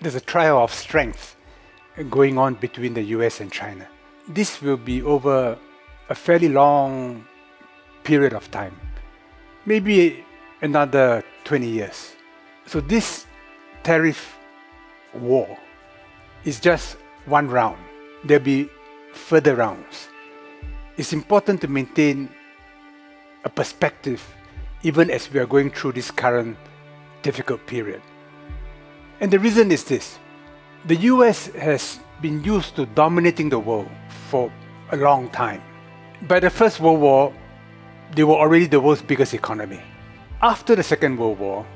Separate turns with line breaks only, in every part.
there's a trial of strength going on between the US and China. This will be over a fairly long period of time, maybe another 20 years. So this tariff war is just one round. There'll be further rounds. It's important to maintain a perspective even as we are going through this current difficult period. And the reason is this. The US has been used to dominating the world for a long time. By the First World War, they were already the world's biggest economy. After the Second World War,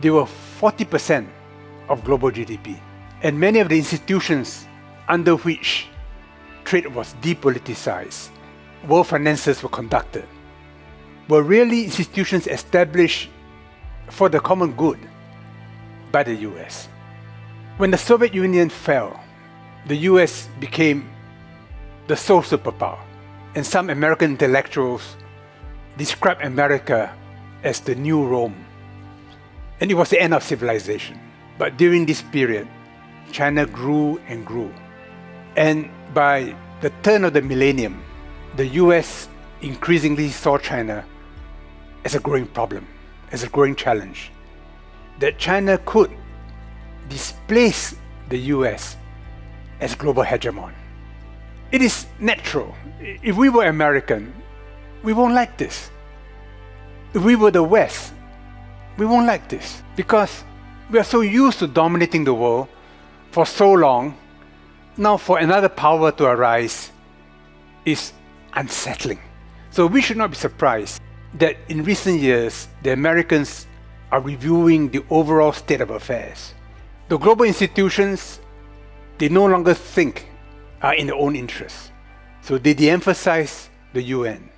they were 40% of global GDP. And many of the institutions under which trade was depoliticized, world finances were conducted, were really institutions established for the common good by the US. When the Soviet Union fell, the US became the sole superpower, and some American intellectuals described America as the new Rome. And it was the end of civilization. But during this period, China grew and grew. And by the turn of the millennium, the US increasingly saw China as a growing problem, as a growing challenge, that China could displace the US as global hegemon. It is natural. If we were American, we won't like this. If we were the West, we won't like this, because we are so used to dominating the world for so long. Now for another power to arise is unsettling. So we should not be surprised that in recent years, the Americans are reviewing the overall state of affairs. The global institutions, they no longer think are in their own interests. So they de-emphasize the UN.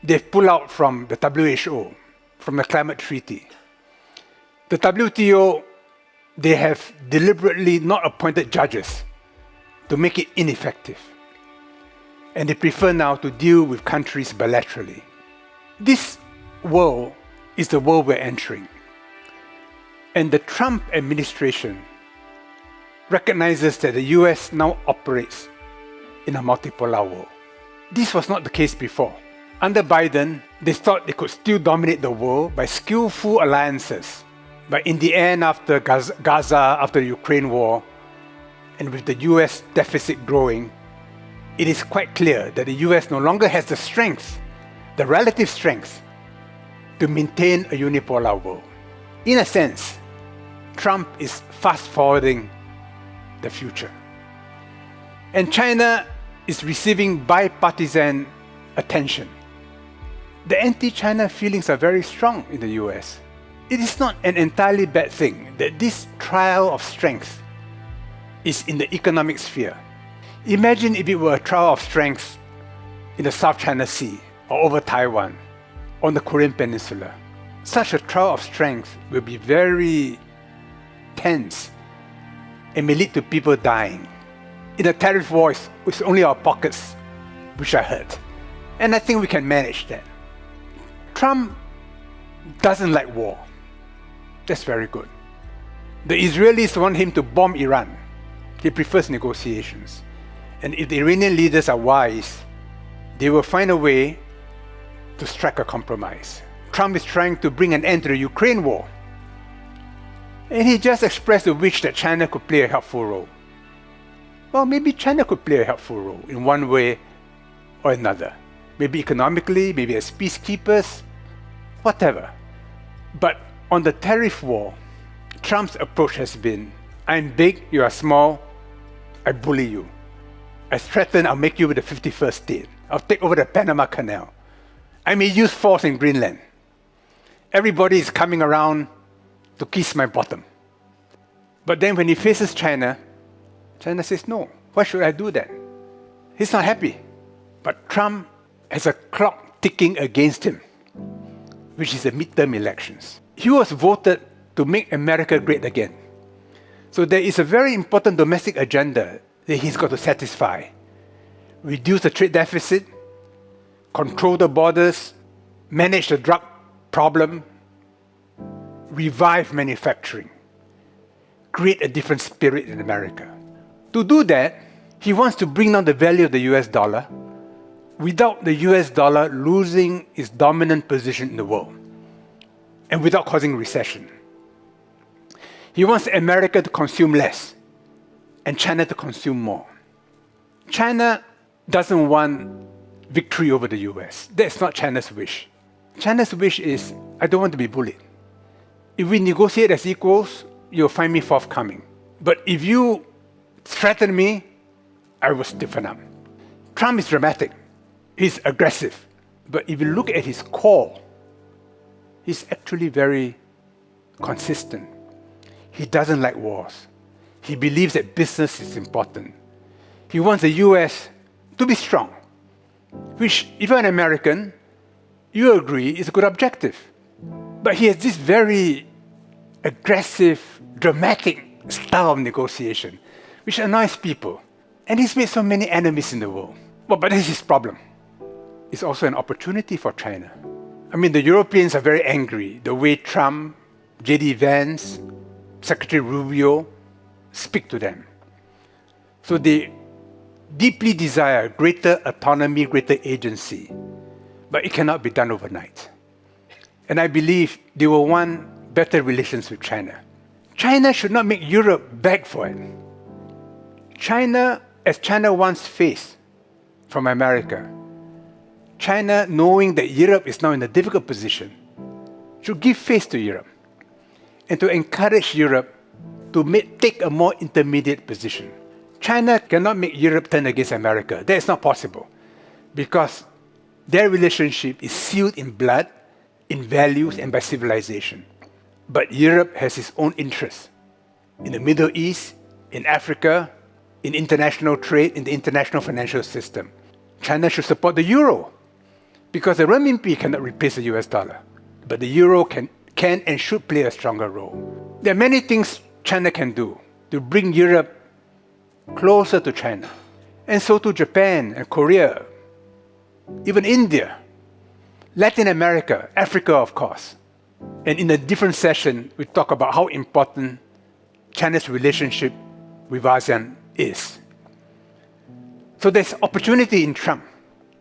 They've pulled out from the WHO, from the climate treaty. The WTO, they have deliberately not appointed judges to make it ineffective. And they prefer now to deal with countries bilaterally. This world is the world we're entering. And the Trump administration recognizes that the US now operates in a multipolar world. This was not the case before. Under Biden, they thought they could still dominate the world by skillful alliances. But in the end, after Gaza, after the Ukraine war, and with the US deficit growing, it is quite clear that the US no longer has the strength, the relative strength, to maintain a unipolar world. In a sense, Trump is fast-forwarding the future. And China is receiving bipartisan attention. The anti-China feelings are very strong in the US. It is not an entirely bad thing that this trial of strength is in the economic sphere. Imagine if it were a trial of strength in the South China Sea or over Taiwan, on the Korean Peninsula. Such a trial of strength will be very tense and may lead to people dying. In a tariff war, it's only our pockets which are hurt. And I think we can manage that. Trump doesn't like war. That's very good. The Israelis want him to bomb Iran. He prefers negotiations. And if the Iranian leaders are wise, they will find a way to strike a compromise. Trump is trying to bring an end to the Ukraine war. And he just expressed the wish that China could play a helpful role. Well, maybe China could play a helpful role in one way or another. Maybe economically, maybe as peacekeepers, whatever. But on the tariff war, Trump's approach has been, I'm big, you are small, I bully you. I threaten I'll make you the 51st state. I'll take over the Panama Canal. I may use force in Greenland. Everybody is coming around to kiss my bottom. But then when he faces China, China says, no, why should I do that? He's not happy. But Trump has a clock ticking against him, which is the midterm elections. He was voted to make America great again. So there is a very important domestic agenda that he's got to satisfy. Reduce the trade deficit, control the borders, manage the drug problem, revive manufacturing, create a different spirit in America. To do that, he wants to bring down the value of the US dollar without the US dollar losing its dominant position in the world and without causing recession. He wants America to consume less and China to consume more. China doesn't want victory over the US. That's not China's wish. China's wish is, I don't want to be bullied. If we negotiate as equals, you'll find me forthcoming. But if you threaten me, I will stiffen up. Trump is dramatic. He's aggressive. But if you look at his core, he's actually very consistent. He doesn't like wars. He believes that business is important. He wants the US to be strong, which, if you're an American, you agree is a good objective. But he has this very aggressive, dramatic style of negotiation, which annoys people. And he's made so many enemies in the world. Well, but this is his problem. It's also an opportunity for China. I mean, the Europeans are very angry the way Trump, J.D. Vance, Secretary Rubio speak to them. So they deeply desire greater autonomy, greater agency, but it cannot be done overnight. And I believe they will want better relations with China. China should not make Europe beg for it. As China wants face from America, China, knowing that Europe is now in a difficult position, should give face to Europe and to encourage Europe to take a more intermediate position. China cannot make Europe turn against America. That is not possible because their relationship is sealed in blood, in values, and by civilization. But Europe has its own interests in the Middle East, in Africa, in international trade, in the international financial system. China should support the euro because the renminbi cannot replace the US dollar. But the euro can and should play a stronger role. There are many things China can do to bring Europe closer to China. And so to Japan and Korea, even India, Latin America, Africa, of course. And in a different session, we talk about how important China's relationship with ASEAN is. So there's opportunity in Trump.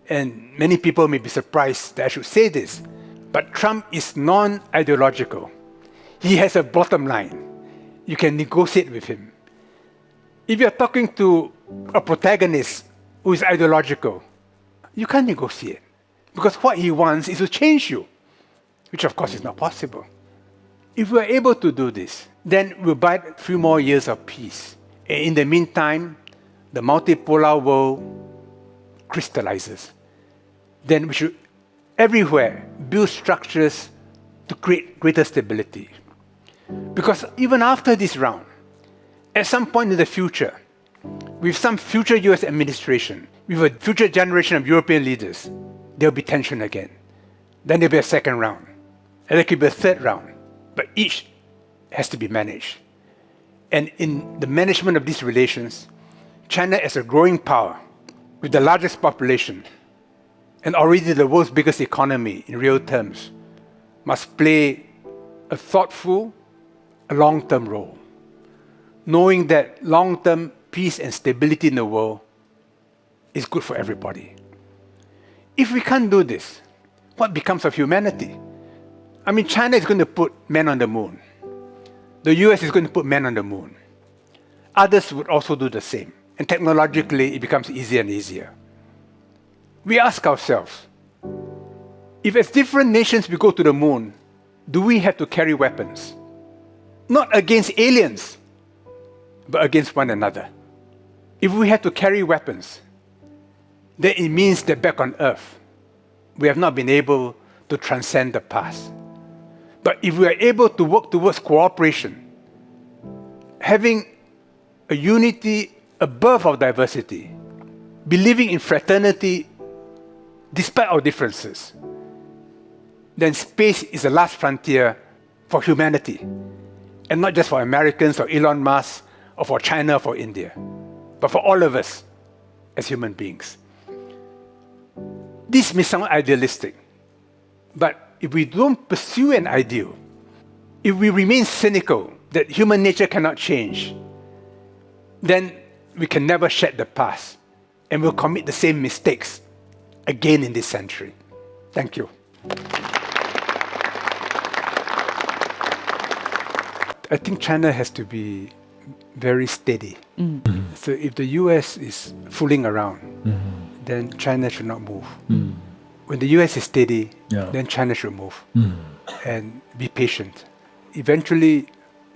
And many people may be surprised that I should say this, but Trump is non-ideological. He has a bottom line. You can negotiate with him. If you're talking to a protagonist who is ideological, you can't negotiate because what he wants is to change you, which of course is not possible. If we're able to do this, then we'll buy a few more years of peace. And in the meantime, the multipolar world crystallizes. Then we should everywhere build structures to create greater stability. Because even after this round, at some point in the future, with some future US administration, with a future generation of European leaders, there'll be tension again. Then there'll be a second round. And there could be a third round. But each has to be managed. And in the management of these relations, China as a growing power, with the largest population, and already the world's biggest economy in real terms, must play a thoughtful, a long-term role, knowing that long-term peace and stability in the world is good for everybody. If we can't do this, what becomes of humanity? I mean, China is going to put men on the moon. The US is going to put men on the moon. Others would also do the same. And technologically, it becomes easier and easier. We ask ourselves, if as different nations we go to the moon, do we have to carry weapons? Not against aliens, but against one another. If we have to carry weapons, then it means that back on Earth, we have not been able to transcend the past. But if we are able to work towards cooperation, having a unity above our diversity, believing in fraternity despite our differences, then space is the last frontier for humanity, and not just for Americans or Elon Musk or for China or for India, but for all of us as human beings. This may sound idealistic, but if we don't pursue an ideal, if we remain cynical that human nature cannot change, then we can never shed the past and we'll commit the same mistakes again in this century. Thank you. I think China has to be very steady. So if the US is fooling around, then China should not move. When the US is steady, then China should move and be patient. Eventually,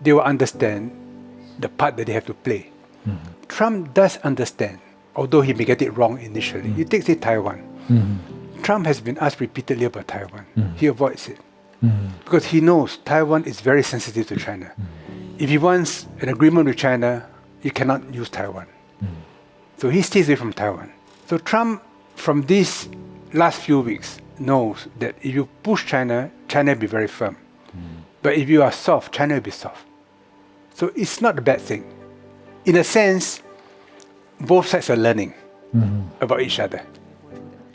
they will understand the part that they have to play. Trump does understand, although he may get it wrong initially. You take, say, Taiwan. Trump has been asked repeatedly about Taiwan. He avoids it because he knows Taiwan is very sensitive to China. If he wants an agreement with China, he cannot use Taiwan. So he stays away from Taiwan. So Trump, from these last few weeks, knows that if you push China, China will be very firm. But if you are soft, China will be soft. So it's not a bad thing. In a sense, both sides are learning about each other.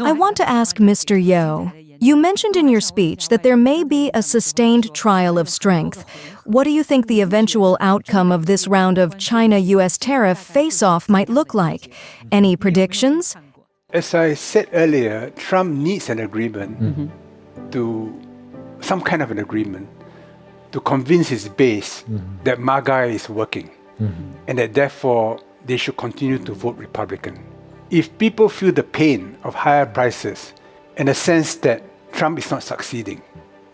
I want to ask Mr. Yo. You mentioned in your speech that there may be a sustained trial of strength. What do you think the eventual outcome of this round of China-US tariff face-off might look like? Any predictions?
As I said earlier, Trump needs an agreement some kind of an agreement to convince his base that MAGA is working and that therefore they should continue to vote Republican. If people feel the pain of higher prices and a sense that Trump is not succeeding,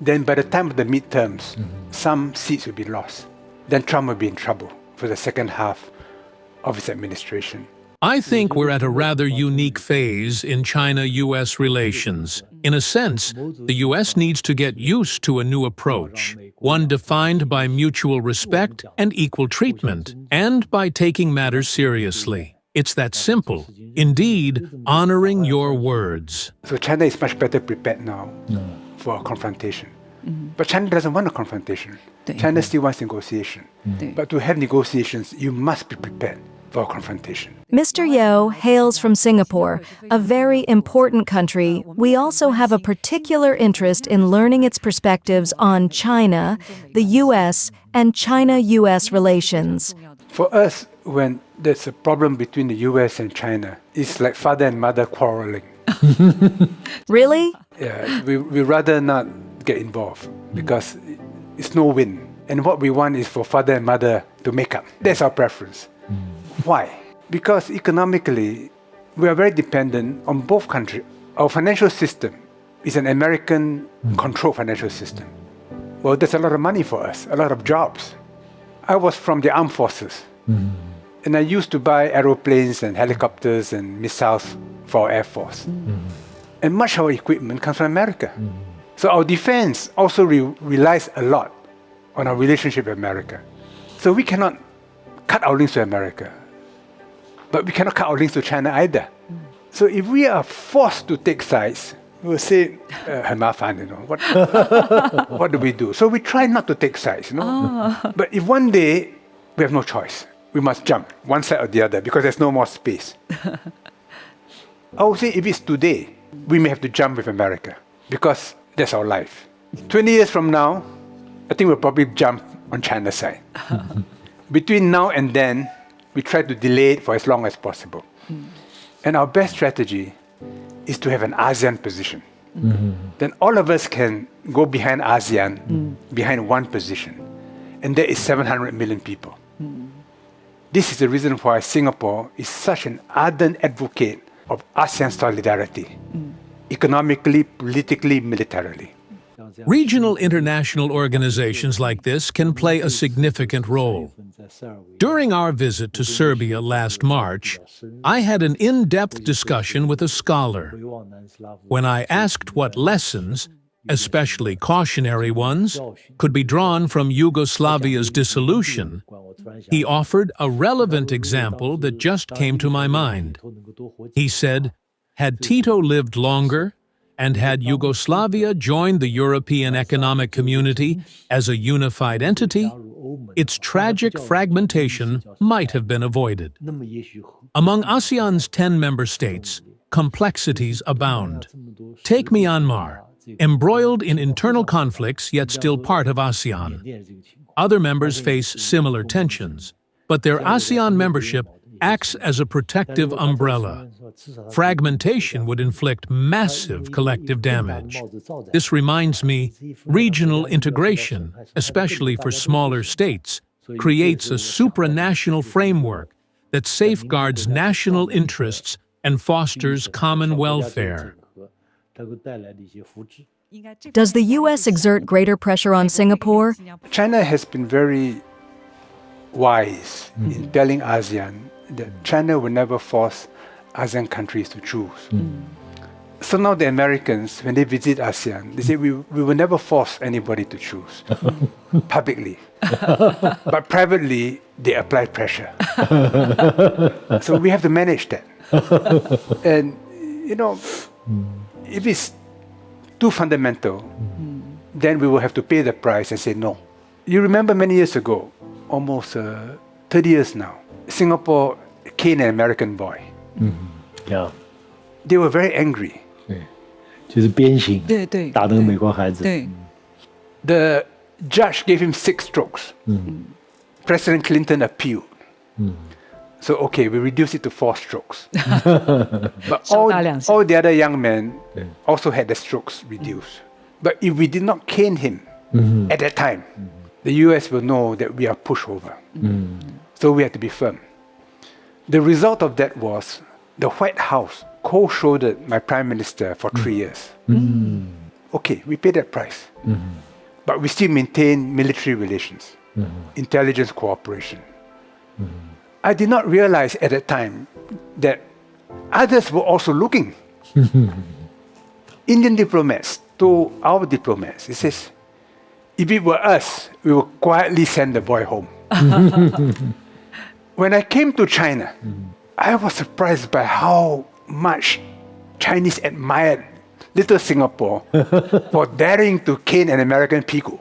then by the time of the midterms, some seats will be lost. Then Trump will be in trouble for the second half of his administration.
I think we're at a rather unique phase in China-US relations. In a sense, the US needs to get used to a new approach, one defined by mutual respect and equal treatment, and by taking matters seriously. It's that simple. Indeed, honoring your words.
So China is much better prepared now for a confrontation. But China doesn't want a confrontation. China still wants negotiation. But to have negotiations, you must be prepared for a confrontation.
Mr. Yo hails from Singapore, a very important country. We also have a particular interest in learning its perspectives on China, the US, and China-US relations.
For us, when there's a problem between the US and China, it's like father and mother quarreling.
Really?
Yeah, we rather not get involved because it's no win. And what we want is for father and mother to make up. That's our preference. Why? Because economically, we are very dependent on both countries. Our financial system is an American-controlled financial system. Well, there's a lot of money for us, a lot of jobs. I was from the armed forces, and I used to buy aeroplanes and helicopters and missiles for our Air Force. And much of our equipment comes from America. So our defense also relies a lot on our relationship with America. So we cannot cut our links to America, but we cannot cut our links to China either. So if we are forced to take sides, we'll say, 很麻烦, what do we do? So we try not to take sides, But if one day we have no choice, we must jump one side or the other because there's no more space. I would say if it's today, we may have to jump with America because that's our life. 20 years from now, I think we'll probably jump on China's side. Between now and then, we try to delay it for as long as possible. And our best strategy is to have an ASEAN position. Then all of us can go behind ASEAN, behind one position. And there is 700 million people. This is the reason why Singapore is such an ardent advocate of ASEAN solidarity, economically, politically, militarily.
Regional international organizations like this can play a significant role. During our visit to Serbia last March, I had an in-depth discussion with a scholar. When I asked what lessons, especially cautionary ones, could be drawn from Yugoslavia's dissolution, he offered a relevant example that just came to my mind. He said, had Tito lived longer, and had Yugoslavia joined the European Economic Community as a unified entity, its tragic fragmentation might have been avoided. Among ASEAN's 10 member states, complexities abound. Take Myanmar, embroiled in internal conflicts yet still part of ASEAN. Other members face similar tensions, but their ASEAN membership acts as a protective umbrella. Fragmentation would inflict massive collective damage. This reminds me, regional integration, especially for smaller states, creates a supranational framework that safeguards national interests and fosters common welfare.
Does the U.S. exert greater pressure on Singapore?
China has been very wise in telling ASEAN that China will never force ASEAN countries to choose. So now the Americans, when they visit ASEAN, they say, we will never force anybody to choose publicly. But privately, they apply pressure. So we have to manage that. And, you know, if it's too fundamental, then we will have to pay the price and say no. You remember many years ago, almost 30 years now, Singapore caned an American boy.
Yeah.
They were very angry.
就是鞭刑，
对对，
打那个美国孩子。
对，
The judge gave him 6 strokes. President Clinton appealed. So, okay, we reduced it to 4 strokes. But all the other young men also had the strokes reduced. But if we did not cane him at that time, the US will know that we are pushover. So we had to be firm. The result of that was the White House cold-shouldered my prime minister for 3 years. Okay, we paid that price. But we still maintain military relations, intelligence cooperation. I did not realize at that time that others were also looking. Indian diplomats told our diplomats, it says, if it were us, we would quietly send the boy home. When I came to China, I was surprised by how much Chinese admired little Singapore for daring to cane an American pico.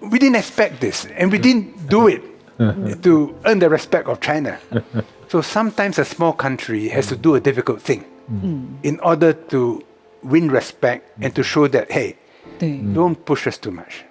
We didn't expect this, and we didn't do it to earn the respect of China. So sometimes a small country has to do a difficult thing in order to win respect and to show that, hey, don't push us too much.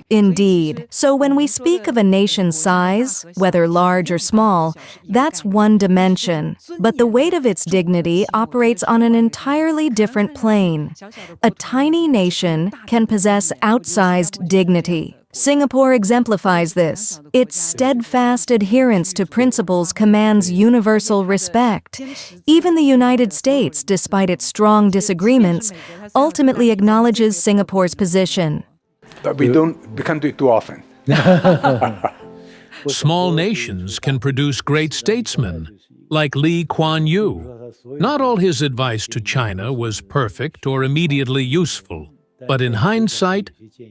Indeed. So when we speak of a nation's size, whether large or small, that's one dimension. But the weight of its dignity operates on an entirely different plane. A tiny nation can possess outsized dignity. Singapore exemplifies this. Its steadfast adherence to principles commands universal respect. Even the United States, despite its strong disagreements, ultimately acknowledges Singapore's position.
But we can't do it too often.
Small nations can produce great statesmen, like Lee Kuan Yew. Not all his advice to China was perfect or immediately useful, but in hindsight,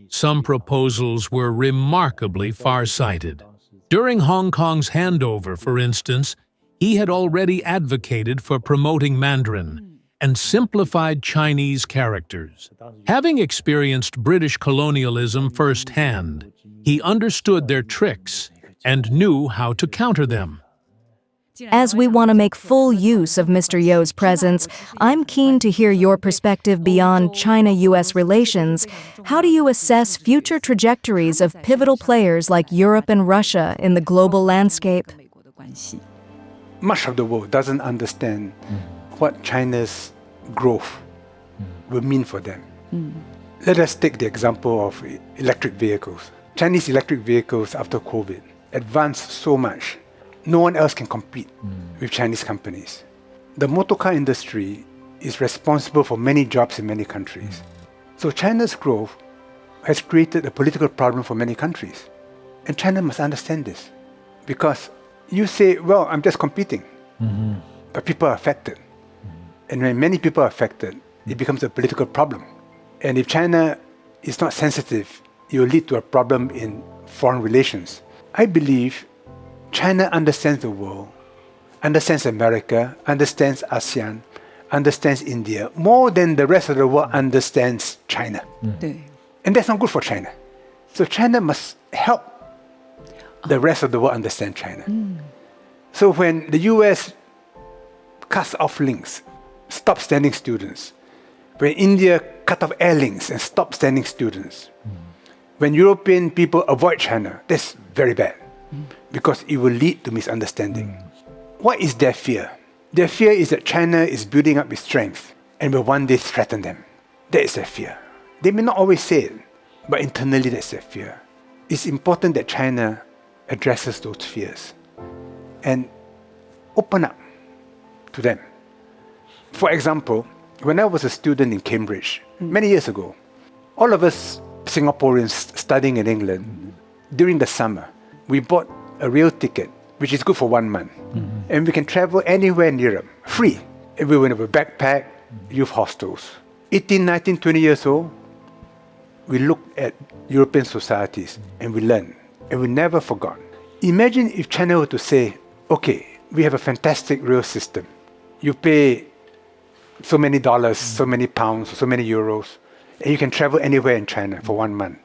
some proposals were remarkably far-sighted. During Hong Kong's handover, for instance, he had already advocated for promoting Mandarin and simplified Chinese characters. Having experienced British colonialism firsthand, he understood their tricks and knew how to counter them.
As we want to make full use of Mr. Yeo's presence, I'm keen to hear your perspective beyond China-US relations. How do you assess future trajectories of pivotal players like Europe and Russia in the global landscape?
Much of the world doesn't understand what China's growth will mean for them. Let us take the example of electric vehicles. Chinese electric vehicles after COVID advanced so much. No one else can compete with Chinese companies. The motorcar industry is responsible for many jobs in many countries. So China's growth has created a political problem for many countries. And China must understand this. Because you say, well, I'm just competing. But people are affected. And when many people are affected, it becomes a political problem. And if China is not sensitive, it will lead to a problem in foreign relations. I believe China understands the world, understands America, understands ASEAN, understands India, more than the rest of the world understands China. And that's not good for China. So China must help the rest of the world understand China. So when the US cuts off links, stops sending students, when India cut off air links and stopped sending students, when European people avoid China, that's very bad because it will lead to misunderstanding. What is their fear? Their fear is that China is building up its strength and will one day threaten them. That is their fear. They may not always say it, but internally that's their fear. It's important that China addresses those fears and open up to them. For example, when I was a student in Cambridge, many years ago, all of us Singaporeans studying in England, during the summer, we bought a rail ticket, which is good for 1 month. And we can travel anywhere in Europe, free. And we went with a backpack, youth hostels. 18, 19, 20 years old, we looked at European societies and we learned, and we never forgot. Imagine if China were to say, okay, we have a fantastic rail system. You pay so many dollars, so many pounds, so many euros, and you can travel anywhere in China for 1 month.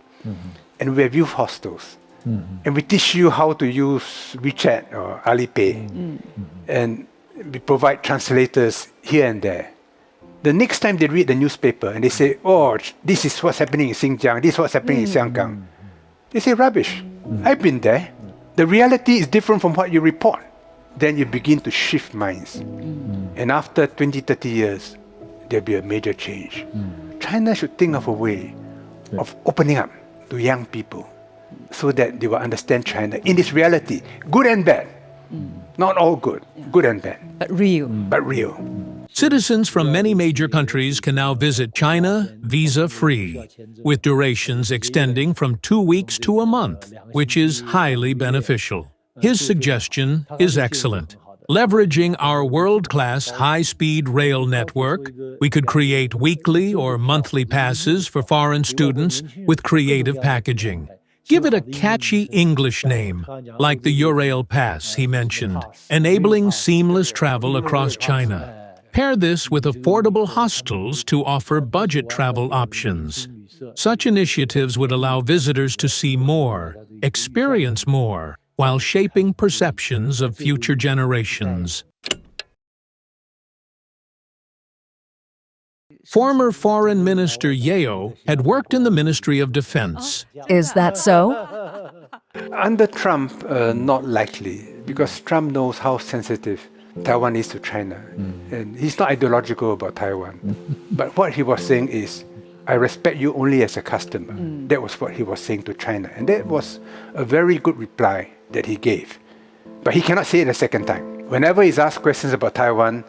And we have youth hostels. And we teach you how to use WeChat or Alipay. And we provide translators here and there. The next time they read the newspaper and they say, oh, this is what's happening in Xinjiang, this is what's happening in Xianggang. They say, rubbish. I've been there. The reality is different from what you report. Then you begin to shift minds. And after 20, 30 years, there'll be a major change. China should think of a way of opening up to young people so that they will understand China in its reality, good and bad. Not all good, good and bad.
But real.
But real.
Citizens from many major countries can now visit China visa-free, with durations extending from 2 weeks to a month, which is highly beneficial. His suggestion is excellent. Leveraging our world-class high-speed rail network, we could create weekly or monthly passes for foreign students with creative packaging. Give it a catchy English name, like the Eurail Pass he mentioned, enabling seamless travel across China. Pair this with affordable hostels to offer budget travel options. Such initiatives would allow visitors to see more, experience more, while shaping perceptions of future generations. Former Foreign Minister Yeo had worked in the Ministry of Defense.
Is that so?
Under Trump, not likely, because Trump knows how sensitive Taiwan is to China. And he's not ideological about Taiwan. But what he was saying is, I respect you only as a customer. That was what he was saying to China. And that was a very good reply that he gave. But he cannot say it a second time. Whenever he's asked questions about Taiwan,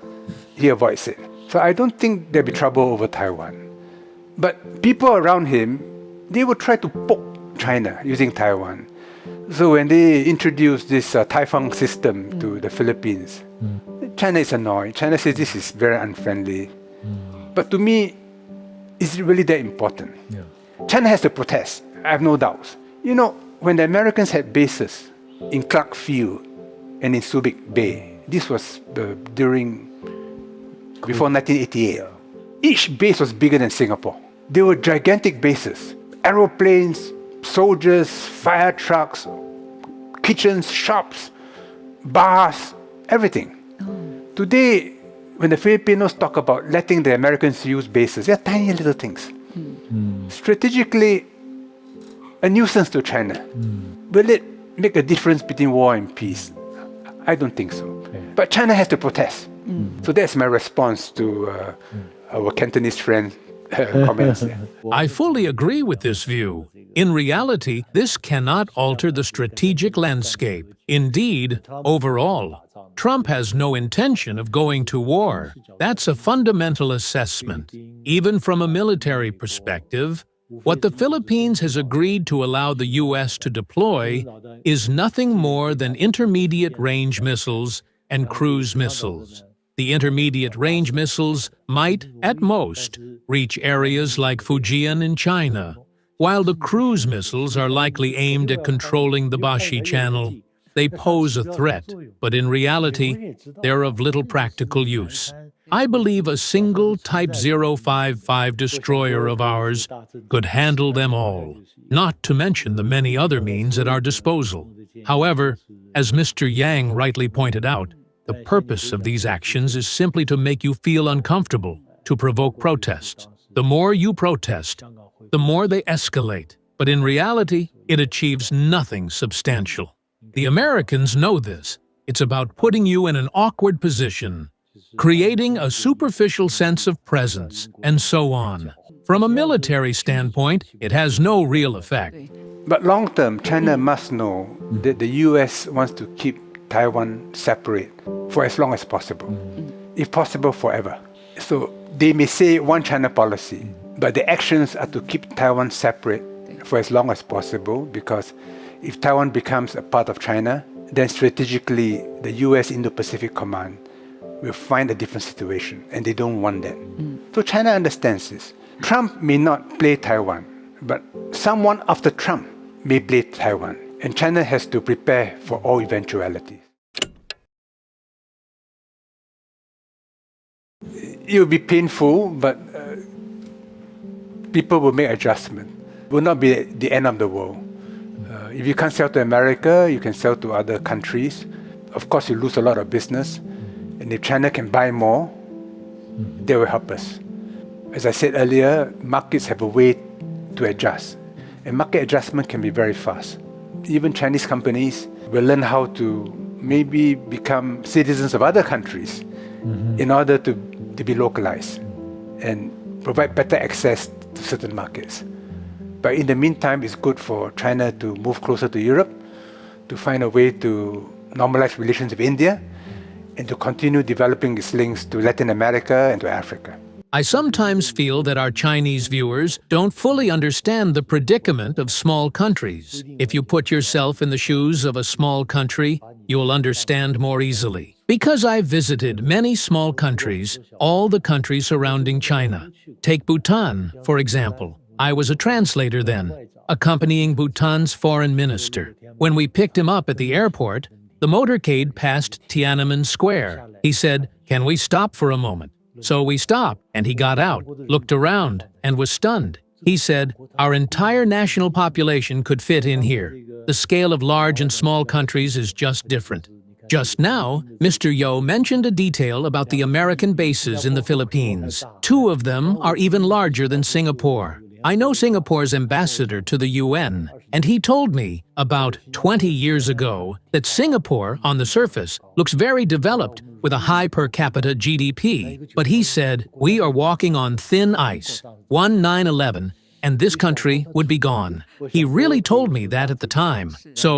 he avoids it. So I don't think there'll be trouble over Taiwan. But people around him, they will try to poke China using Taiwan. So when they introduced this Taifang system to the Philippines, China is annoyed. China says this is very unfriendly. But to me, is it really that important? China has to protest, I have no doubts. You know, when the Americans had bases in Clark Field and in Subic Bay, this was before 1988. Each base was bigger than Singapore. They were gigantic bases. Aeroplanes, soldiers, fire trucks, kitchens, shops, bars, everything. Today, when the Filipinos talk about letting the Americans use bases, they're tiny little things. Strategically, a nuisance to China. Will it make a difference between war and peace? I don't think so. But China has to protest. So that's my response to our Cantonese friend comments.
I fully agree with this view. In reality, this cannot alter the strategic landscape. Indeed, overall, Trump has no intention of going to war. That's a fundamental assessment. Even from a military perspective, what the Philippines has agreed to allow the U.S. to deploy is nothing more than intermediate-range missiles and cruise missiles. The intermediate-range missiles might, at most, reach areas like Fujian in China, while the cruise missiles are likely aimed at controlling the Bashi Channel. They pose a threat, but in reality, they're of little practical use. I believe a single Type 055 destroyer of ours could handle them all, not to mention the many other means at our disposal. However, as Mr. Yang rightly pointed out, the purpose of these actions is simply to make you feel uncomfortable, to provoke protests. The more you protest, the more they escalate. But in reality, it achieves nothing substantial. The Americans know this. It's about putting you in an awkward position, creating a superficial sense of presence, and so on. From a military standpoint, it has no real effect.
But long term, China must know that the US wants to keep Taiwan separate for as long as possible, if possible forever. So they may say one China policy, but the actions are to keep Taiwan separate for as long as possible, because if Taiwan becomes a part of China, then strategically the US Indo-Pacific Command will find a different situation, and they don't want that. So China understands this. Trump may not play Taiwan, but someone after Trump may play Taiwan, and China has to prepare for all eventualities. It will be painful, but people will make adjustments. It will not be the end of the world. If you can't sell to America, you can sell to other countries. Of course, you lose a lot of business. And if China can buy more, they will help us. As I said earlier, markets have a way to adjust. And market adjustment can be very fast. Even Chinese companies will learn how to maybe become citizens of other countries in order to be localized and provide better access to certain markets. But in the meantime, it's good for China to move closer to Europe, to find a way to normalize relations with India, and to continue developing its links to Latin America and to Africa.
I sometimes feel that our Chinese viewers don't fully understand the predicament of small countries. If you put yourself in the shoes of a small country, you'll understand more easily. Because I've visited many small countries, all the countries surrounding China. Take Bhutan, for example. I was a translator then, accompanying Bhutan's foreign minister. When we picked him up at the airport, the motorcade passed Tiananmen Square. He said, "Can we stop for a moment?" So we stopped, and he got out, looked around, and was stunned. He said, "Our entire national population could fit in here. The scale of large and small countries is just different." Just now, Mr. Yo mentioned a detail about the American bases in the Philippines. 2 of them are even larger than Singapore. I know Singapore's ambassador to the UN, and he told me about 20 years ago that Singapore, on the surface, looks very developed with a high per capita GDP. But he said, "We are walking on thin ice, 9/11, and this country would be gone." He really told me that at the time. So,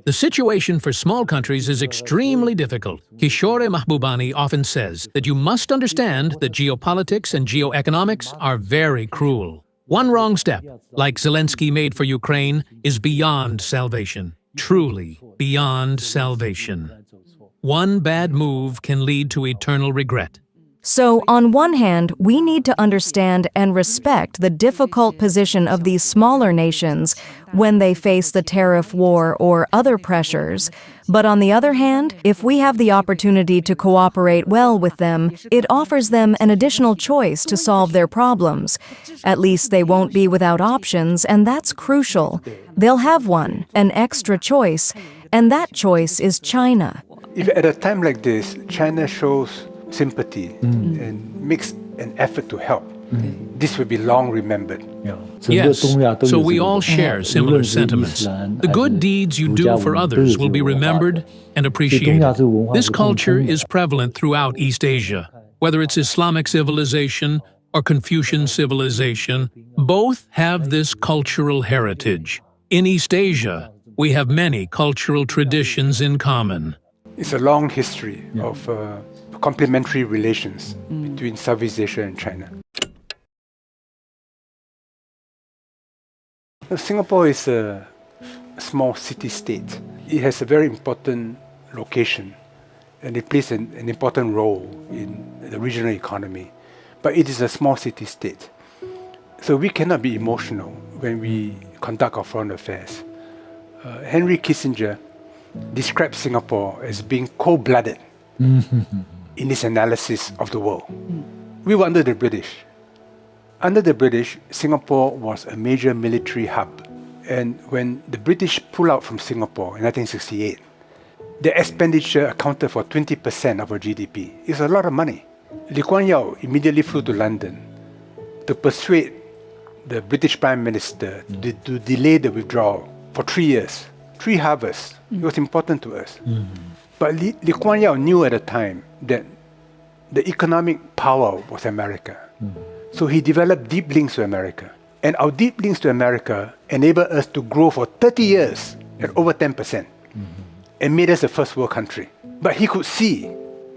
the situation for small countries is extremely difficult. Kishore Mahbubani often says that you must understand that geopolitics and geoeconomics are very cruel. One wrong step, like Zelensky made for Ukraine, is beyond salvation. Truly beyond salvation. One bad move can lead to eternal regret.
So, on one hand, we need to understand and respect the difficult position of these smaller nations when they face the tariff war or other pressures. But on the other hand, if we have the opportunity to cooperate well with them, it offers them an additional choice to solve their problems. At least they won't be without options, and that's crucial. They'll have one, an extra choice, and that choice is China.
If at a time like this, China shows sympathy and makes an effort to help, this will be long remembered.
Yes, so we all share similar sentiments. The good deeds you do for others will be remembered and appreciated. This culture is prevalent throughout East Asia. Whether it's Islamic civilization or Confucian civilization, both have this cultural heritage. In East Asia, we have many cultural traditions in common.
It's a long history of complementary relations between Southeast Asia and China. Singapore is a small city-state. It has a very important location, and it plays an important role in the regional economy. But it is a small city-state. So we cannot be emotional when we conduct our foreign affairs. Henry Kissinger described Singapore as being cold-blooded in his analysis of the world. We were under the British. Under the British, Singapore was a major military hub. And when the British pulled out from Singapore in 1968, their expenditure accounted for 20% of our GDP. It's a lot of money. Lee Kuan Yew immediately flew to London to persuade the British Prime Minister to delay the withdrawal for 3 years, 3 harvests. It was important to us. But Lee Kuan Yew knew at the time that the economic power was America. So he developed deep links to America. And our deep links to America enabled us to grow for 30 years at over 10% and made us a first world country. But he could see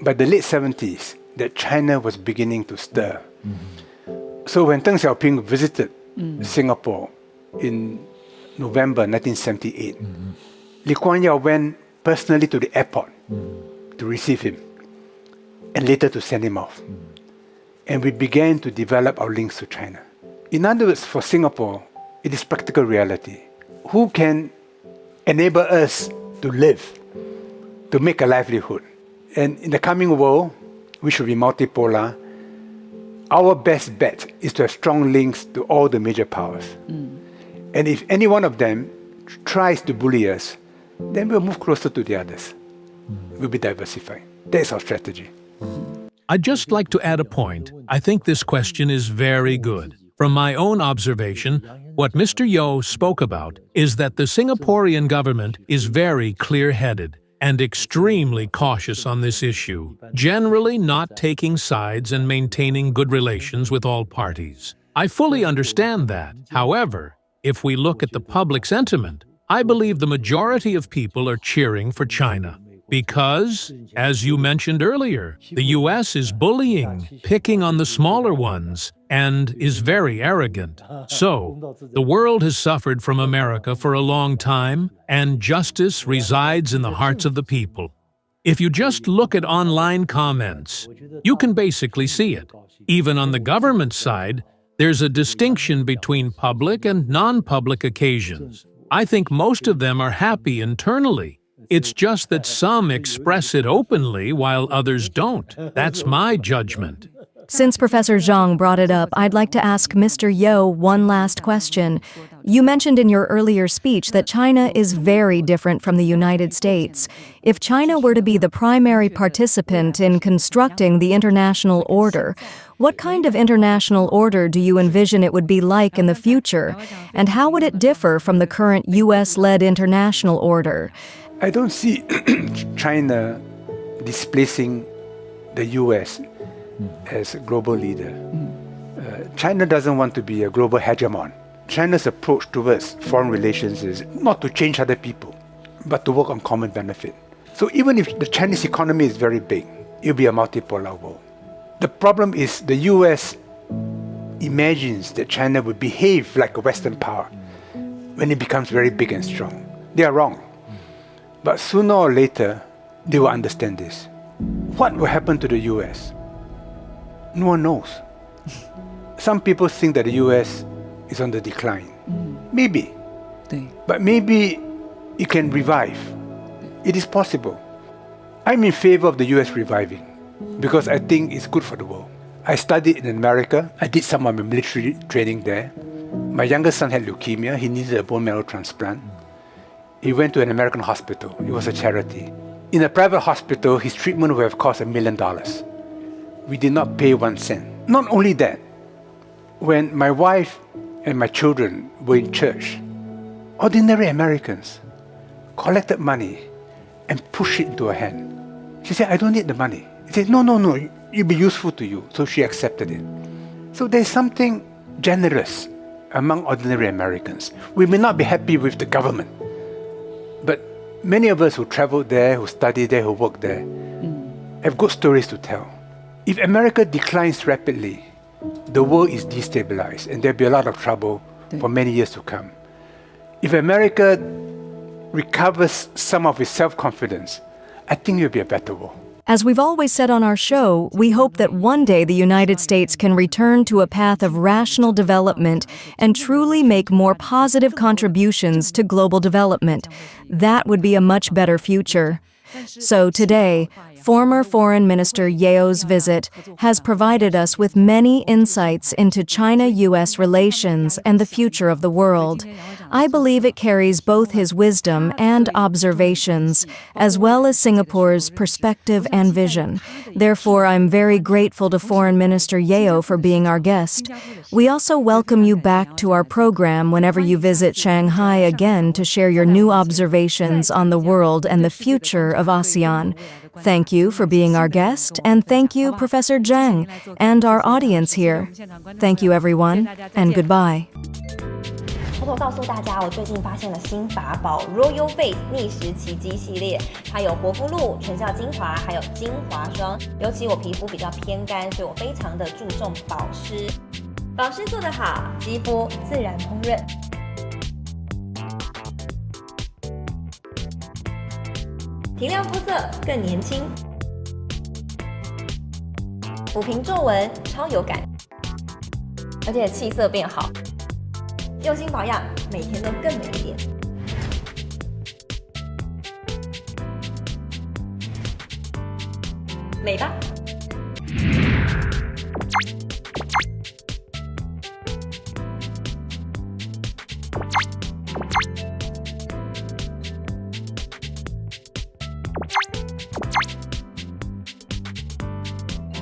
by the late 70s that China was beginning to stir. So when Deng Xiaoping visited Singapore in November 1978, Lee Kuan Yew went personally to the airport to receive him and later to send him off. And we began to develop our links to China. In other words, for Singapore, it is practical reality. Who can enable us to live, to make a livelihood? And in the coming world, we should be multipolar. Our best bet is to have strong links to all the major powers. And if any one of them tries to bully us, then we'll move closer to the others. We'll be diversified. That's our strategy.
I'd just like to add a point. I think this question is very good. From my own observation, what Mr. Yew spoke about is that the Singaporean government is very clear-headed and extremely cautious on this issue, generally not taking sides and maintaining good relations with all parties. I fully understand that. However, if we look at the public sentiment, I believe the majority of people are cheering for China. Because, as you mentioned earlier, the US is bullying, picking on the smaller ones, and is very arrogant. So, the world has suffered from America for a long time, and justice resides in the hearts of the people. If you just look at online comments, you can basically see it. Even on the government side, there's a distinction between public and non-public occasions. I think most of them are happy internally. It's just that some express it openly while others don't. That's my judgment.
Since Professor Zhang brought it up, I'd like to ask Mr. Yew one last question. You mentioned in your earlier speech that China is very different from the United States. If China were to be the primary participant in constructing the international order, what kind of international order do you envision it would be like in the future? And how would it differ from the current US-led international order?
I don't see China displacing the US as a global leader. China doesn't want to be a global hegemon. China's approach towards foreign relations is not to change other people, but to work on common benefit. So even if the Chinese economy is very big, it'll be a multipolar world. The problem is the US imagines that China will behave like a Western power when it becomes very big and strong. They are wrong. But sooner or later, they will understand this. What will happen to the US? No one knows. Some people think that the US is on the decline. Maybe. But maybe it can revive. It is possible. I'm in favor of the US reviving because I think it's good for the world. I studied in America. I did some of my military training there. My youngest son had leukemia. He needed a bone marrow transplant. He went to an American hospital. It was a charity. In a private hospital, his treatment would have cost $1 million. We did not pay 1 cent. Not only that, when my wife and my children were in church, ordinary Americans collected money and pushed it into her hand. She said, I don't need the money. He said, no, it'll be useful to you. So she accepted it. So there's something generous among ordinary Americans. We may not be happy with the government, but many of us who traveled there, who studied there, who worked there, have good stories to tell. If America declines rapidly, the world is destabilized and there'll be a lot of trouble for many years to come. If America recovers some of its self-confidence, I think it'll be a better world.
As we've always said on our show, we hope that one day the United States can return to a path of rational development and truly make more positive contributions to global development. That would be a much better future. So today, Former Foreign Minister Yeo's visit has provided us with many insights into China-US relations and the future of the world. I believe it carries both his wisdom and observations, as well as Singapore's perspective and vision. Therefore, I'm very grateful to Foreign Minister Yeo for being our guest. We also welcome you back to our program whenever you visit Shanghai again to share your new observations on the world and the future of ASEAN. Thank you for being our guest, and thank you, Professor Zhang, and our audience here. Thank you, everyone, and goodbye.
偷偷告诉大家，我最近发现了新法宝 Royal Face 逆时奇迹系列，它有活肤露、全效精华，还有精华霜。尤其我皮肤比较偏干，所以我非常的注重保湿。保湿做得好，肌肤自然烹润。提亮肤色更年轻，抚平皱纹超有感，而且气色变好。用心保养，每天都更美一点。美吧。